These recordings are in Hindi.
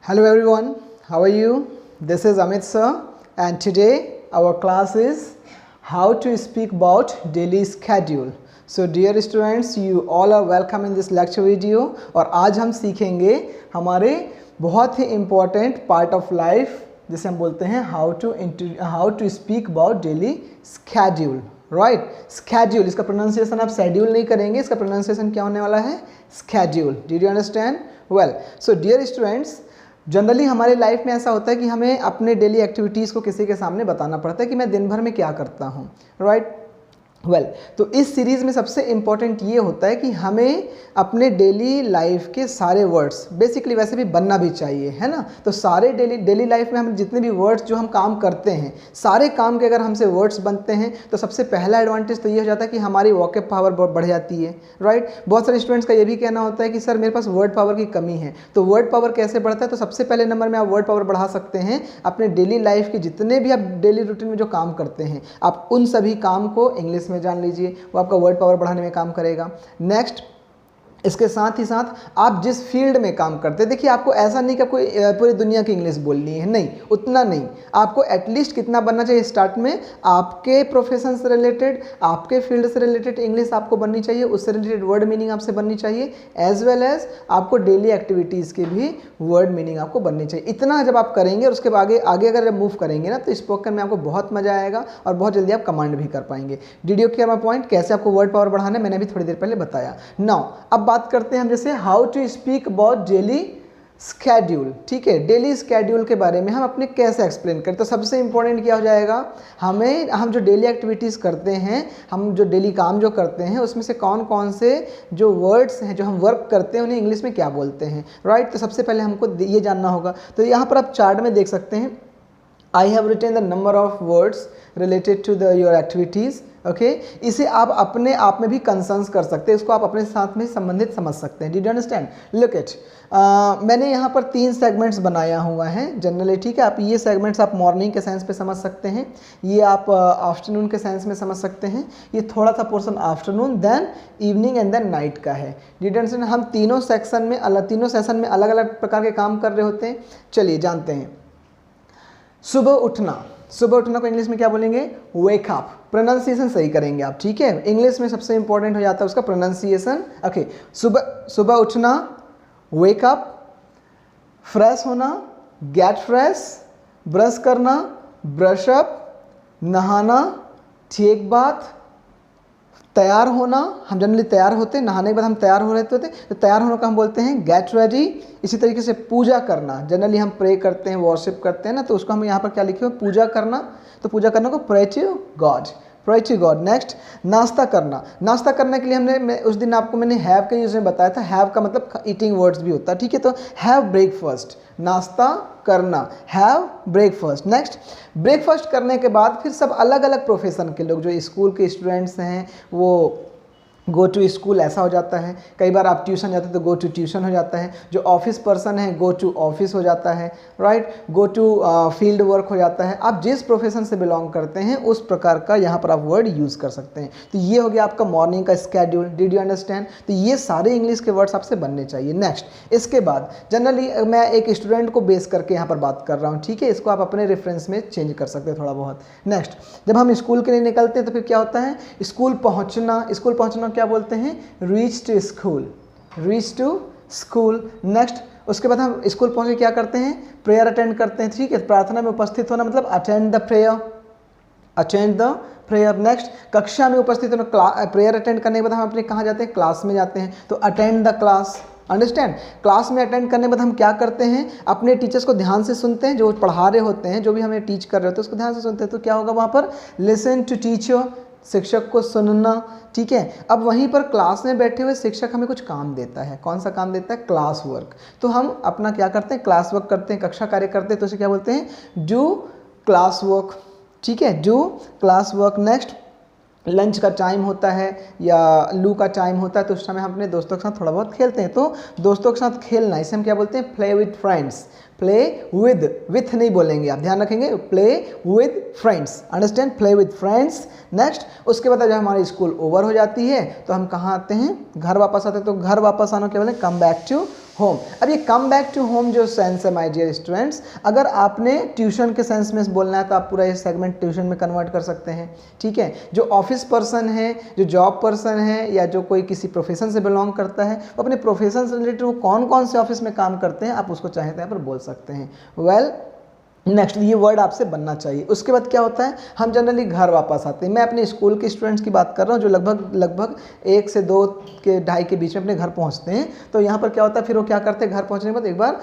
Hello everyone, how are you? This is Amit sir and today our class is how to speak about daily schedule. So dear students, you all are welcome in this lecture video और आज हम सीखेंगे हमारे बहुत ही important part of life जिसे हम बोलते हैं how to speak about daily schedule. Right schedule, इसका प्रोनाउंसिएशन आप शेड्यूल नहीं करेंगे, इसका प्रोनाउंसिएशन क्या होने वाला है? Schedule. Did you understand? Well, so dear students, generally हमारी लाइफ में ऐसा होता है कि हमें अपने डेली एक्टिविटीज़ को किसी के सामने बताना पड़ता है कि मैं दिन भर में क्या करता हूँ. राइट. वेल, तो इस सीरीज़ में सबसे इम्पॉर्टेंट ये होता है कि हमें अपने डेली लाइफ के सारे वर्ड्स, बेसिकली वैसे भी बनना भी चाहिए, है ना. तो सारे डेली लाइफ में हम जितने भी वर्ड्स जो हम काम करते हैं, सारे काम के अगर हमसे वर्ड्स बनते हैं तो सबसे पहला एडवांटेज तो ये हो जाता है कि हमारी वॉकेब पावर बढ़ जाती है. राइट. बहुत सारे स्टूडेंट्स का ये भी कहना होता है कि सर मेरे पास वर्ड पावर की कमी है. तो वर्ड पावर कैसे बढ़ता है? तो सबसे पहले नंबर में आप वर्ड पावर बढ़ा सकते हैं अपने डेली लाइफ के जितने भी आप डेली रूटीन में जो काम करते हैं, आप उन सभी काम को इंग्लिश में जान लीजिए, वो आपका वर्ड पावर बढ़ाने में काम करेगा. नेक्स्ट, इसके साथ ही साथ आप जिस फील्ड में काम करते हैं, देखिए आपको ऐसा नहीं कि आपको पूरी दुनिया की इंग्लिश बोलनी है, नहीं, उतना नहीं. आपको एटलीस्ट कितना बनना चाहिए स्टार्ट में, आपके प्रोफेशन से रिलेटेड, आपके फील्ड से रिलेटेड इंग्लिश आपको बननी चाहिए, उससे रिलेटेड वर्ड मीनिंग आपसे बननी चाहिए, एज वेल एज आपको डेली एक्टिविटीज़ के भी वर्ड मीनिंग आपको बननी चाहिए. इतना जब आप करेंगे और उसके आगे अगर मूव करेंगे ना, तो स्पोकन में आपको बहुत मजा आएगा और बहुत जल्दी आप कमांड भी कर पाएंगे. Did you care my point? कैसे आपको वर्ड पावर बढ़ाना है मैंने भी थोड़ी देर पहले बताया. नाउ अब बात करते हैं हम जैसे how to speak about daily schedule. ठीक है, डेली स्केड्यूल के बारे में हम अपने कैसे एक्सप्लेन करें. तो सबसे इंपॉर्टेंट क्या हो जाएगा, हम जो डेली एक्टिविटीज़ करते हैं, हम जो डेली काम जो करते हैं, उसमें से कौन कौन से जो वर्ड्स हैं जो हम वर्क करते हैं उन्हें इंग्लिश में क्या बोलते हैं. राइट. तो सबसे पहले हमको ये जानना होगा. तो यहाँ पर आप चार्ट में देख सकते हैं, I have written the number of words related to your activities. Okay, इसे आप अपने आप में भी कंसर्न्स कर सकते हैं, इसको आप अपने साथ में संबंधित समझ सकते हैं. Did you understand? Look it, मैंने यहाँ पर 3 सेगमेंट्स बनाया हुआ है जनरली. ठीक है, आप ये सेगमेंट्स आप मॉर्निंग के सेंस पे समझ सकते हैं, ये आप आफ्टरनून के सेंस में समझ सकते हैं, ये थोड़ा सा portion afternoon, then evening and then night का है. Did you understand? हम तीनों सेशन में अलग अलग प्रकार के काम कर रहे होते हैं. चलिए जानते हैं. सुबह उठना को इंग्लिश में क्या बोलेंगे? Wake up. प्रोनाउंसिएशन सही करेंगे आप. ठीक है, इंग्लिश में सबसे इंपॉर्टेंट हो जाता है उसका प्रोनाउंसिएशन. ओके, सुबह उठना, वेक अप, फ्रेश होना, गेट फ्रेश, ब्रश करना, ब्रश अप, नहाना, टेक बाथ, तैयार होना. हम जनरली तैयार होते हैं, नहाने के बाद हम तैयार हो रहे होते हैं, तो तैयार होने को हम बोलते हैं गेट रेडी. इसी तरीके से पूजा करना, जनरली हम प्रे करते हैं, वर्शिप करते हैं ना, तो उसको हम यहाँ पर क्या लिखे हो? पूजा करना. तो पूजा करने को प्रे टू गॉड. नेक्स्ट, नाश्ता करने के लिए मैंने उस दिन आपको मैंने हैव के यूज़ में बताया था. हैव का मतलब ईटिंग वर्ड्स भी होता है. ठीक है, तो हैव ब्रेकफास्ट, नाश्ता करना, हैव ब्रेकफास्ट. नेक्स्ट, ब्रेकफास्ट करने के बाद फिर सब अलग अलग प्रोफेशन के लोग, जो स्कूल के स्टूडेंट्स हैं वो गो टू स्कूल ऐसा हो जाता है. कई बार आप ट्यूशन जाते हैं तो गो टू ट्यूशन हो जाता है. जो ऑफिस पर्सन है गो टू ऑफिस हो जाता है. Right. Go to field work हो जाता है. आप जिस प्रोफेशन से बिलोंग करते हैं उस प्रकार का यहाँ पर आप वर्ड यूज़ कर सकते हैं. तो ये हो गया आपका मॉर्निंग का स्केड्यूल. Did you understand? तो ये सारे इंग्लिश के वर्ड्स आपसे बनने चाहिए. नेक्स्ट, इसके बाद जनरली मैं एक स्टूडेंट को बेस करके यहाँ पर बात कर रहा हूँ. ठीक है, इसको आप अपने रेफरेंस में चेंज कर सकते हैं थोड़ा बहुत. नेक्स्ट, जब हम स्कूल के लिए निकलते हैं तो फिर क्या होता है? स्कूल पहुँचना क्या बोलते हैं? Reach to school. नेक्स्ट, उसके बाद हम स्कूल पहुंच के क्या करते हैं? प्रेयर अटेंड करते हैं. ठीक है, प्रार्थना में उपस्थित होना मतलब अटेंड द प्रेयर. नेक्स्ट, कक्षा में उपस्थित होना. प्रेयर अटेंड करने के बाद हम अपने कहाँ जाते हैं? क्लास में जाते हैं. तो attend the class. Understand? Class में अटेंड करने के बाद हम क्या करते हैं? अपने टीचर्स को ध्यान से सुनते हैं, जो पढ़ा रहे होते हैं, जो भी हमें टीच कर रहे होते हैं उसको ध्यान से सुनते हैं. तो क्या होगा वहाँ पर? लिसन टू टीचर, शिक्षक को सुनना. ठीक है, अब वहीं पर क्लास में बैठे हुए शिक्षक हमें कुछ काम देता है. कौन सा काम देता है? Class work. तो हम अपना क्या करते हैं? क्लास वर्क करते हैं, कक्षा कार्य करते हैं. तो उसे क्या बोलते हैं? Do class work. ठीक है, do class work. Next, lunch का टाइम होता है या लू का टाइम होता है, तो उस समय हम अपने दोस्तों के साथ थोड़ा बहुत खेलते हैं. तो दोस्तों के साथ खेलना, इसे हम क्या बोलते हैं? Play with friends. Play with नहीं बोलेंगे आप, ध्यान रखेंगे. Play with friends. Understand? Play with friends. Next, उसके बाद जब हमारी स्कूल ओवर हो जाती है तो हम कहाँ आते हैं? घर वापस आते हैं. तो घर वापस आना क्या बोलें? Come back to home. अब ये कम बैक टू होम जो सेंस है माय डियर स्टूडेंट्स, अगर आपने ट्यूशन के सेंस में बोलना है तो आप पूरा ये सेगमेंट ट्यूशन में कन्वर्ट कर सकते हैं, ठीक है। जो ऑफिस पर्सन है, जो जॉब पर्सन है, या जो कोई किसी प्रोफेशन से बिलोंग करता है, वो अपने प्रोफेशन से रिलेटेड वो कौन कौन से ऑफिस में काम करते हैं आप उसको चाहे तो यहाँ पर बोल सकते हैं। वेल नेक्स्ट ये वर्ड आपसे बनना चाहिए। उसके बाद क्या होता है, हम जनरली घर वापस आते हैं। मैं अपने स्कूल के स्टूडेंट्स की बात कर रहा हूँ जो लगभग 1 से 2 के 2:30 के बीच में अपने घर पहुँचते हैं। तो यहाँ पर क्या होता है, फिर वो क्या करते हैं, घर पहुँचने के बाद एक बार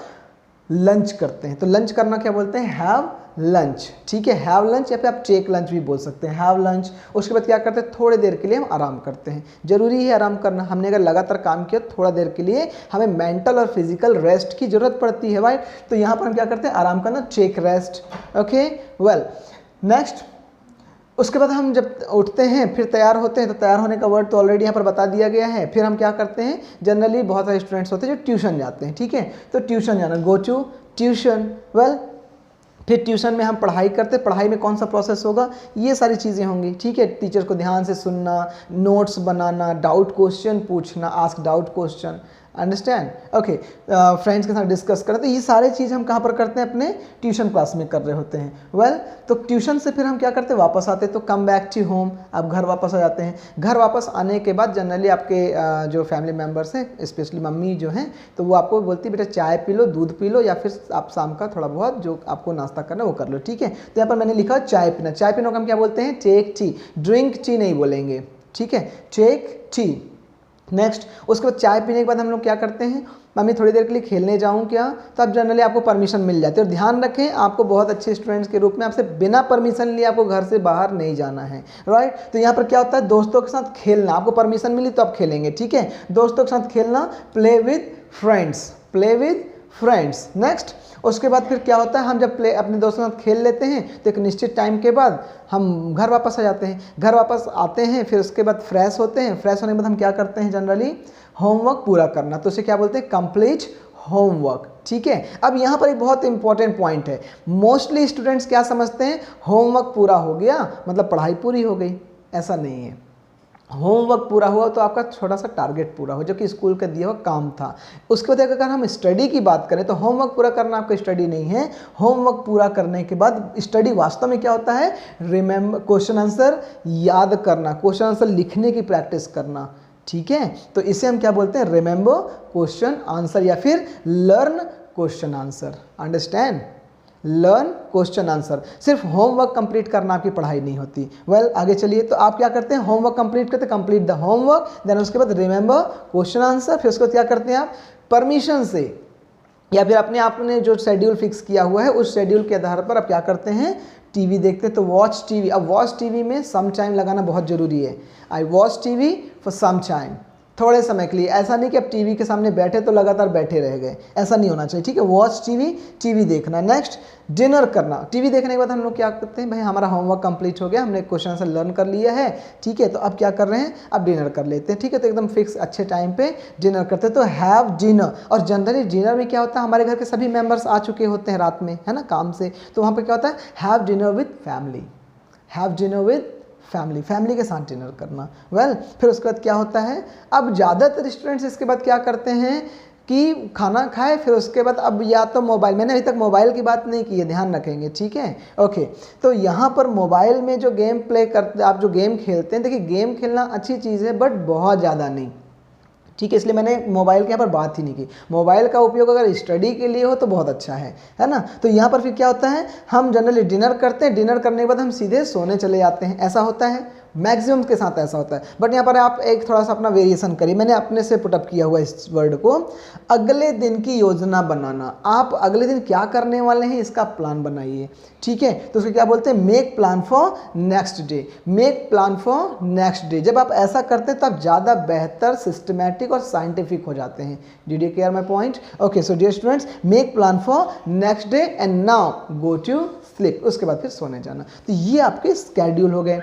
लंच करते हैं। तो लंच करना क्या बोलते हैं, हैव लंच, ठीक है, हैव लंच, या फिर आप टेक लंच भी बोल सकते हैं, हैव लंच। उसके बाद क्या करते हैं, थोड़ी देर के लिए हम आराम करते हैं। जरूरी है आराम करना, हमने अगर लगातार काम किया थोड़ा देर के लिए हमें मेंटल और फिजिकल रेस्ट की जरूरत पड़ती है, राइट। तो यहाँ पर हम क्या करते हैं, आराम करना, take rest, okay. Well next, उसके बाद हम जब उठते हैं फिर तैयार होते हैं, तो तैयार होने का वर्ड तो ऑलरेडी यहाँ पर बता दिया गया है। फिर हम क्या करते हैं, जनरली बहुत सारे स्टूडेंट्स होते हैं जो ट्यूशन जाते हैं, ठीक है। तो ट्यूशन जाना, गो टू ट्यूशन। वेल फिर ट्यूशन में हम पढ़ाई करते हैं, पढ़ाई में कौन सा प्रोसेस होगा, ये सारी चीज़ें होंगी, ठीक है। टीचर को ध्यान से सुनना, नोट्स बनाना, डाउट क्वेश्चन पूछना, ask doubt question, understand, okay. Friends के साथ डिस्कस करें, तो ये सारी चीज़ हम कहाँ पर करते हैं, अपने ट्यूशन क्लास में कर रहे होते हैं। वेल तो ट्यूशन से फिर हम क्या करते हैं, वापस आते हैं। तो कम बैक टू होम, आप घर वापस आ जाते हैं। घर वापस आने के बाद जनरली आपके जो फैमिली मेम्बर्स हैं, स्पेशली मम्मी जो हैं, तो वो आपको बोलती है बेटा चाय पी लो, दूध पी लो, या फिर आप शाम का थोड़ा बहुत जो आपको नाश्ता करना है वो कर लो, ठीक है। तो यहाँ पर मैंने लिखा चाय पीना, चाय पीने को हम क्या बोलते हैं, टेक टी, ड्रिंक टी नहीं बोलेंगे, ठीक है, टेक टी। नेक्स्ट, उसके बाद चाय पीने के बाद हम लोग क्या करते हैं, मम्मी थोड़ी देर के लिए खेलने जाऊँ क्या, तो अब जनरली आपको परमिशन मिल जाती है। और ध्यान रखें, आपको बहुत अच्छे स्टूडेंट्स के रूप में आपसे बिना परमिशन लिए आपको घर से बाहर नहीं जाना है, राइट। तो यहाँ पर क्या होता है, दोस्तों के साथ खेलना, आपको परमिशन मिली तो आप खेलेंगे, ठीक है, दोस्तों के साथ खेलना, play with friends, play with friends. Next, उसके बाद फिर क्या होता है, हम जब अपने दोस्तों के साथ खेल लेते हैं तो एक निश्चित टाइम के बाद हम घर वापस आ जाते हैं। घर वापस आते हैं, फिर उसके बाद फ्रेश होते हैं। फ्रेश होने के बाद हम क्या करते हैं, जनरली होमवर्क पूरा करना, तो उसे क्या बोलते हैं, कंप्लीट होमवर्क, ठीक है। अब यहाँ पर एक बहुत इंपॉर्टेंट पॉइंट है, मोस्टली स्टूडेंट्स क्या समझते हैं, होमवर्क पूरा हो गया मतलब पढ़ाई पूरी हो गई, ऐसा नहीं है। होमवर्क पूरा हुआ तो आपका छोटा सा टारगेट पूरा हो, जो कि स्कूल का दिया हुआ काम था। उसके बाद अगर हम स्टडी की बात करें तो होमवर्क पूरा करना आपका स्टडी नहीं है। होमवर्क पूरा करने के बाद स्टडी वास्तव में क्या होता है, रिमेंबर, क्वेश्चन आंसर याद करना, क्वेश्चन आंसर लिखने की प्रैक्टिस करना, ठीक है। तो इसे हम क्या बोलते हैं, रिमेंबर क्वेश्चन आंसर, या फिर learn question answer, understand, learn question answer. सिर्फ होमवर्क कंप्लीट करना आपकी पढ़ाई नहीं होती। वेल आगे चलिए, तो आप क्या करते हैं, होमवर्क कंप्लीट करते, कंप्लीट द होमवर्क, देन उसके बाद रिमेंबर क्वेश्चन आंसर। फिर उसके बाद क्या करते हैं आप, परमिशन से या फिर अपने आपने जो शेड्यूल फिक्स किया हुआ है उस शेड्यूल के आधार पर आप क्या करते हैं, टीवी देखते हैं। तो वॉच टीवी, अब वॉच टीवी में सम टाइम लगाना बहुत ज़रूरी है। I watch TV for some time, थोड़े समय के लिए, ऐसा नहीं कि आप टीवी के सामने बैठे तो लगातार बैठे रह गए, ऐसा नहीं होना चाहिए, ठीक है। वॉच टीवी, टीवी देखना। नेक्स्ट, डिनर करना। टीवी देखने के बाद हम लोग क्या करते हैं, भाई हमारा होमवर्क कंप्लीट हो गया, हमने क्वेश्चन आंसर लर्न कर लिया है, ठीक है। तो अब क्या कर रहे हैं, अब डिनर कर लेते हैं, ठीक है। तो एकदम फिक्स अच्छे टाइम पे डिनर करते हैं, तो हैव डिनर। और जनरली डिनर में क्या होता है, हमारे घर के सभी मेम्बर्स आ चुके होते हैं रात में, है ना, काम से, तो वहाँ पर क्या होता है, have dinner with family, have dinner with family, family के साथ डिनर करना। वेल फिर उसके बाद क्या होता है, अब ज़्यादातर स्टूडेंट्स इसके बाद क्या करते हैं कि खाना खाए, फिर उसके बाद अब या तो मोबाइल, मैंने अभी तक मोबाइल की बात नहीं की है, ध्यान रखेंगे, ठीक है, ओके। तो यहाँ पर मोबाइल में जो गेम प्ले करते, आप जो गेम खेलते हैं, देखिए गेम खेलना अच्छी चीज़ है बट बहुत ज़्यादा नहीं, ठीक है, इसलिए मैंने मोबाइल के यहाँ पर बात ही नहीं की। मोबाइल का उपयोग अगर स्टडी के लिए हो तो बहुत अच्छा है ना। तो यहाँ पर फिर क्या होता है, हम जनरली डिनर करते हैं, डिनर करने के बाद हम सीधे सोने चले जाते हैं, ऐसा होता है, मैक्सिमम के साथ ऐसा होता है। बट यहाँ पर आप एक थोड़ा सा अपना वेरिएशन करिए, मैंने अपने से पुटअप किया हुआ इस वर्ड को, अगले दिन की योजना बनाना। आप अगले दिन क्या करने वाले हैं इसका प्लान बनाइए, ठीक है। तो उसको क्या बोलते हैं, make plan for next day, make plan for next day. जब आप ऐसा करते हैं तो आप ज़्यादा बेहतर, सिस्टमैटिक और साइंटिफिक हो जाते हैं। Did you care my point? Okay, so dear students, make plan for next day and now go to sleep. उसके बाद फिर सोने जाना। तो ये आपके स्केड्यूल हो गए।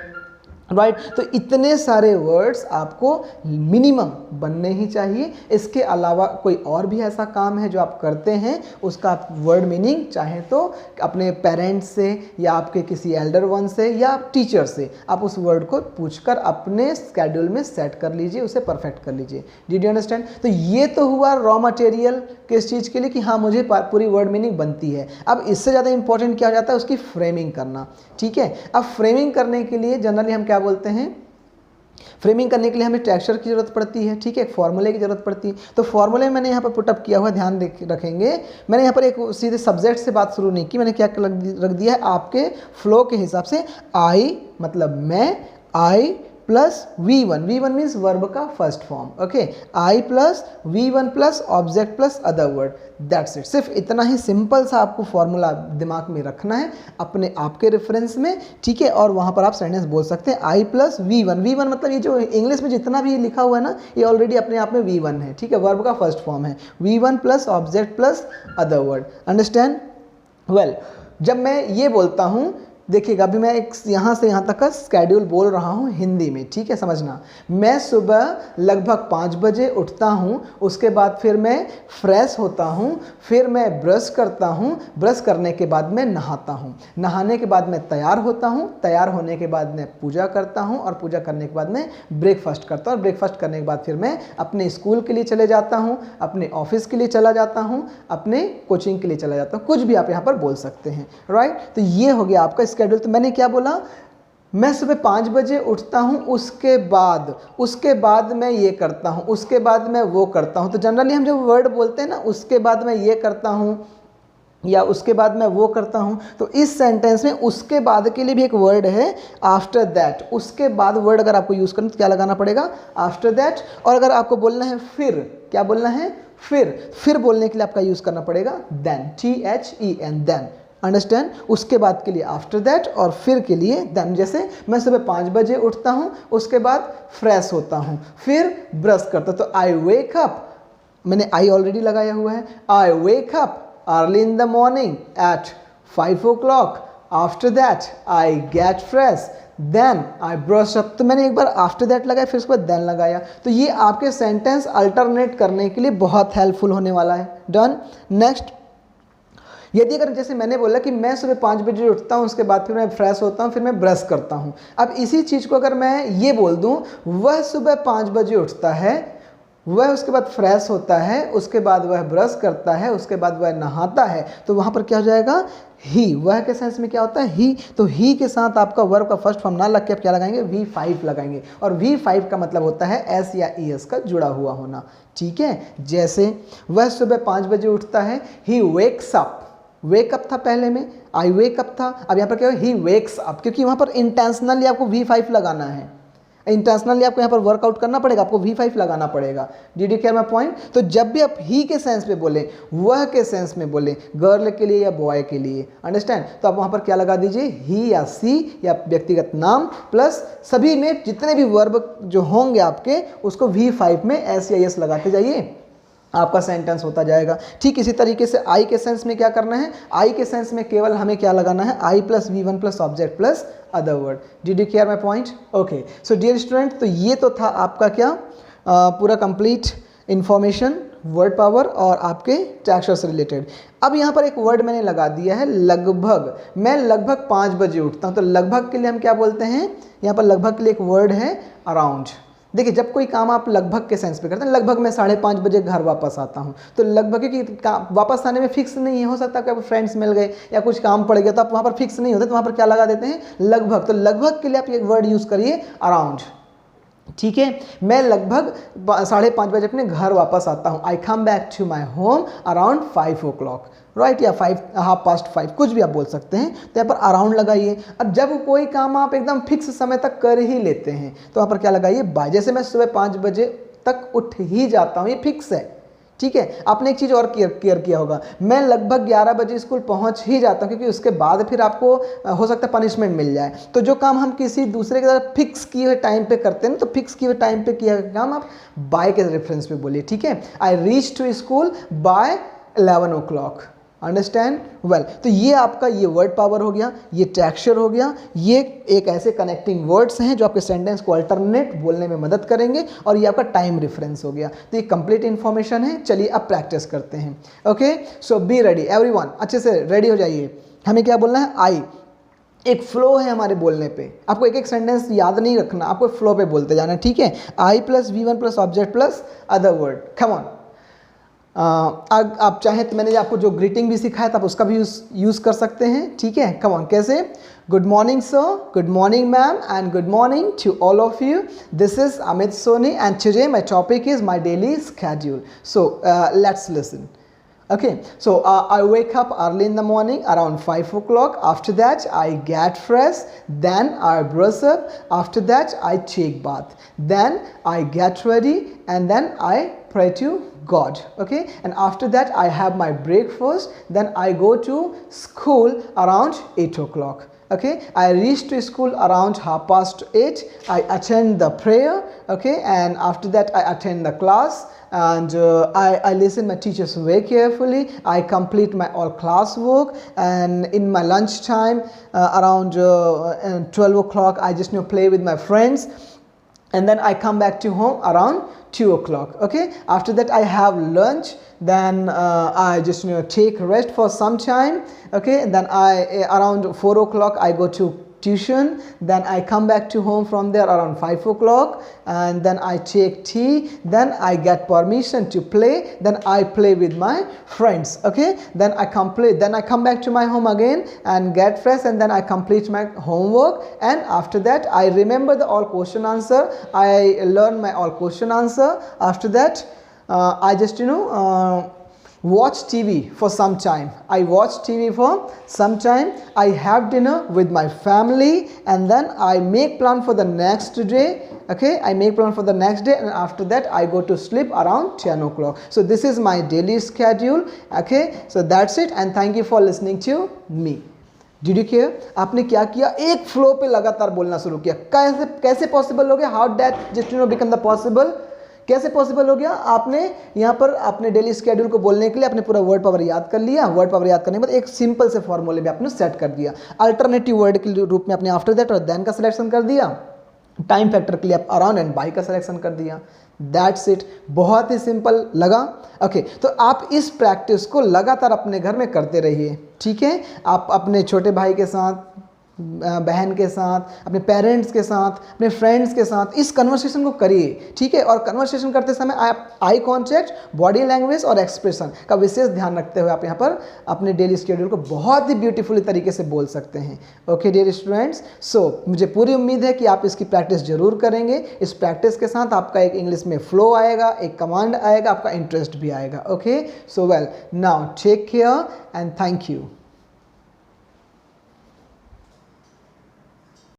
राइट तो इतने सारे वर्ड्स आपको मिनिमम बनने ही चाहिए। इसके अलावा कोई और भी ऐसा काम है जो आप करते हैं, उसका आप वर्ड मीनिंग चाहे तो अपने पेरेंट्स से या आपके किसी एल्डर वन से या टीचर से आप उस वर्ड को पूछकर अपने स्केड्यूल में सेट कर लीजिए, उसे परफेक्ट कर लीजिए। Did you understand? तो ये तो हुआ रॉ मटेरियल किस चीज़ के लिए कि हाँ मुझे पूरी वर्ड मीनिंग बनती है। अब इससे ज़्यादा इंपॉर्टेंट क्या हो जाता है, उसकी फ्रेमिंग करना। ठीक है, अब फ्रेमिंग करने के लिए जनरली हम क्या बोलते हैं, फ्रेमिंग करने के लिए हमें स्ट्रक्चर की जरूरत पड़ती है। ठीक है, एक फॉर्मूले की जरूरत पड़ती है। तो फॉर्मूले मैंने यहाँ पर पुटअप किया हुआ, ध्यान रखेंगे। मैंने यहाँ पर एक सीधे सब्जेक्ट से बात शुरू नहीं की, मैंने क्या रख दिया है आपके फ्लो के हिसाब से। आई मतलब मैं, I plus V1, V1 means verb का first form. Okay, I plus V1 plus object plus other word, that's it. सिर्फ इतना ही सिंपल सा आपको फॉर्मूला दिमाग में रखना है अपने आपके रेफरेंस में। ठीक है, और वहाँ पर आप सेंटेंस बोल सकते हैं आई प्लस V1। V1 मतलब ये जो इंग्लिश में जितना भी लिखा हुआ है ना, ये ऑलरेडी अपने आप में V1 है। ठीक है, वर्ब का फर्स्ट फॉर्म है V1 plus object plus other word. Understand? Well, जब मैं ये बोलता हूँ, देखिएगा अभी मैं एक यहाँ से यहाँ तक का स्केड्यूल बोल रहा हूँ हिंदी में। ठीक है, समझना। मैं सुबह लगभग 5 बजे उठता हूँ, उसके बाद फिर मैं फ्रेश होता हूँ, फिर मैं ब्रश करता हूँ, ब्रश करने के बाद मैं नहाता हूँ, नहाने के बाद मैं तैयार होता हूँ, तैयार होने के बाद मैं पूजा करता हूँ, और पूजा करने के बाद मैं ब्रेकफास्ट करता हूँ, और ब्रेकफास्ट करने के बाद फिर मैं अपने स्कूल के लिए चले जाता हूँ, अपने ऑफिस के लिए चला जाता हूँ, अपने कोचिंग के लिए चला जाता हूँ। कुछ भी आप यहाँ पर बोल सकते हैं। राइट, तो ये हो गया आपका शेड्यूल। तो मैंने क्या बोला, मैं सुबह 5 बजे उठता हूँ, उसके बाद मैं ये करता हूँ, उसके बाद मैं वो करता हूँ। तो जनरली हम जब वर्ड बोलते हैं ना, उसके बाद मैं ये करता हूँ या उसके बाद मैं वो करता हूँ, तो इस सेंटेंस में उसके बाद के लिए भी एक वर्ड है आफ्टर दैट। उसके बाद वर्ड अगर आपको यूज़ करना तो क्या लगाना पड़ेगा, आफ्टर दैट। और अगर आपको बोलना है फिर, क्या बोलना है, फिर बोलने के लिए आपका यूज़ करना पड़ेगा देन, THEN, देन। अंडरस्टैंड? उसके बाद के लिए आफ्टर दैट और फिर के लिए देन। जैसे मैं सुबह 5 बजे उठता हूँ, उसके बाद फ्रेश होता हूँ, फिर ब्रश करता हूँ, तो आई वेक अप, मैंने आई ऑलरेडी लगाया हुआ है, I wake up early in the morning at 5 o'clock, after that I get fresh, then I brush up. तो मैंने एक बार आफ्टर दैट लगाया, फिर उसके बाद देन लगाया। तो ये आपके सेंटेंस अल्टरनेट करने के लिए बहुत हेल्पफुल होने वाला है। डन। नेक्स्ट, यदि अगर जैसे मैंने बोला कि मैं सुबह 5 बजे उठता हूँ, उसके बाद फिर मैं फ्रेश होता हूँ, फिर मैं ब्रश करता हूँ। अब इसी चीज़ को अगर मैं ये बोल दूँ, वह सुबह 5 बजे उठता है, वह उसके बाद फ्रेश होता है, उसके बाद वह ब्रश करता है, उसके बाद वह नहाता है, तो वहाँ पर क्या हो जाएगा, ही। वह के सेंस में क्या होता है, ही। तो ही के साथ आपका वर्ब का फर्स्ट फॉर्म ना लग के आप क्या लगाएंगे, V5 लगाएंगे। और V5 का मतलब होता है S या ES का जुड़ा हुआ होना। ठीक है, जैसे वह सुबह 5 बजे उठता है, he wakes up, wake up था पहले में, आई वेक अप था, अब यहाँ पर क्या है, ही वेक्स अप, क्योंकि वहाँ पर इंटेंशनली आपको V5 लगाना है, इंटेंशनली आपको यहाँ पर वर्कआउट करना पड़ेगा, आपको V5 लगाना पड़ेगा। Did you catch my point? तो जब भी आप ही के सेंस में बोलें, वह के सेंस में बोलें, गर्ल के लिए या बॉय के लिए, अंडरस्टैंड, तो आप वहाँ पर क्या लगा दीजिए, ही या सी या व्यक्तिगत नाम प्लस सभी में जितने भी वर्ब जो होंगे आपके, उसको V5 में S या S लगाते जाइए, आपका सेंटेंस होता जाएगा। ठीक इसी तरीके से आई के सेंस में क्या करना है, आई के सेंस में केवल हमें क्या लगाना है, I plus V1 plus object plus other word. Did you clear my point? Okay, so dear student, तो ये तो था आपका क्या पूरा कंप्लीट इंफॉर्मेशन वर्ड पावर और आपके स्ट्रक्चर से रिलेटेड। अब यहाँ पर एक वर्ड मैंने लगा दिया है लगभग। मैं लगभग 5 बजे उठता हूँ, तो लगभग के लिए हम क्या बोलते हैं, यहाँ पर लगभग के लिए एक वर्ड है अराउंड। देखिए, जब कोई काम आप लगभग के सेंस पे करते हैं, लगभग मैं 5:30 बजे घर वापस आता हूँ, तो लगभग, क्योंकि वापस आने में फिक्स नहीं है, हो सकता है कि फ्रेंड्स मिल गए या कुछ काम पड़ गया, तो आप वहाँ पर फिक्स नहीं होते, तो वहाँ पर क्या लगा देते हैं, लगभग। तो लगभग के लिए आप एक वर्ड यूज़ करिए अराउंड। ठीक है, मैं लगभग 5:30 बजे अपने घर वापस आता हूँ, I come back to my home around 5 o'clock, right, या 5:30, कुछ भी आप बोल सकते हैं। तो यहाँ पर अराउंड लगाइए। और जब कोई काम आप एकदम फिक्स समय तक कर ही लेते हैं, तो यहाँ पर क्या लगाइए, बाय। जैसे मैं सुबह 5 बजे तक उठ ही जाता हूँ, ये फिक्स है। ठीक है, आपने एक चीज़ और केयर किया होगा, मैं लगभग 11 बजे स्कूल पहुंच ही जाता हूं, क्योंकि उसके बाद फिर आपको हो सकता है पनिशमेंट मिल जाए। तो जो काम हम किसी दूसरे के साथ फिक्स किए हुए टाइम पे करते हैं ना, तो फिक्स किए हुए टाइम पे किया काम आप बाय के रेफरेंस पे बोलिए। ठीक है, I reach to school by 11 o'clock। Understand well. तो ये आपका ये वर्ड पावर हो गया, ये टेक्सचर हो गया, ये एक ऐसे कनेक्टिंग वर्ड्स हैं जो आपके सेंटेंस को अल्टरनेट बोलने में मदद करेंगे, और ये आपका टाइम रेफरेंस हो गया। तो ये कंप्लीट इन्फॉर्मेशन है। चलिए अब प्रैक्टिस करते हैं। Okay, so be ready everyone, अच्छे से रेडी हो जाइए। हमें क्या बोलना है? आई। एक फ्लो है हमारे बोलने पे, आपको एक एक सेंटेंस याद नहीं रखना, आपको फ्लो पे बोलते जाना, ठीक है? I plus V1 plus object plus other word, come on. आप चाहें तो मैंने आपको जो ग्रीटिंग भी सिखाया था आप उसका भी यूज़ कर सकते हैं, ठीक है? कम ऑन, कैसे? Good morning sir, good morning ma'am, and good morning to all of you. This is Amit Soni and today my topic is my daily schedule. So let's listen. Okay, so I wake up early in the morning around 5 o'clock. After that, I get fresh. Then I brush up. After that, I take bath. Then I get ready, and then I pray to God. Okay, and after that, I have my breakfast. Then I go to school around 8 o'clock. Okay, I reach to school around 8:30. I attend the prayer. Okay, and after that, I attend the class. And I listen my teachers very carefully. I complete my all class work, and in my lunch time around 12 o'clock I just play with my friends, and then I come back to home around 2 o'clock. Okay, after that I have lunch. Then I just take rest for some time. Okay, and then around 4 o'clock I go to tuition. Then I come back to home from there around 5 o'clock, and then I take tea. Then I get permission to play. Then I play with my friends. Okay, then I complete. Then I come back to my home again and get fresh, and then I complete my homework. And after that I remember the all question answer. I learn my all question answer. After that I just watch TV for some time. I watch TV for some time. I have dinner with my family, and then I make plan for the next day. Okay, I make plan for the next day, and after that I go to sleep around 10 o'clock. So this is my daily schedule. Okay, so that's it, and thank you for listening to me. Did you hear? आपने क्या किया? एक फ्लो पे लगातार बोलना शुरू किया। कैसे पॉसिबल हो गया? How that just become the possible? कैसे पॉसिबल हो गया? आपने यहाँ पर अपने डेली स्केड्यूल को बोलने के लिए आपने पूरा वर्ड पावर याद कर लिया। वर्ड पावर याद करने के बाद एक सिंपल से फॉर्मूले भी आपने सेट कर दिया। अल्टरनेटिव वर्ड के रूप में आपने आफ्टर दैट और देन का सिलेक्शन कर दिया। टाइम फैक्टर के लिए आप अराउंड एंड बाय का सिलेक्शन कर दिया। That's it. बहुत ही सिंपल लगा? ओके, तो आप इस प्रैक्टिस को लगातार अपने घर में करते रहिए, ठीक है? आप अपने छोटे भाई के साथ, बहन के साथ, अपने पेरेंट्स के साथ, अपने फ्रेंड्स के साथ इस कन्वर्सेशन को करिए, ठीक है? और कन्वर्सेशन करते समय आप आई कॉन्टैक्ट, बॉडी लैंग्वेज और एक्सप्रेशन का विशेष ध्यान रखते हुए आप यहाँ पर अपने डेली शेड्यूल को बहुत ही ब्यूटीफुली तरीके से बोल सकते हैं। ओके डियर स्टूडेंट्स, सो मुझे पूरी उम्मीद है कि आप इसकी प्रैक्टिस जरूर करेंगे। इस प्रैक्टिस के साथ आपका एक इंग्लिश में फ्लो आएगा, एक कमांड आएगा, आपका इंटरेस्ट भी आएगा। Okay, so well, now take care and thank you.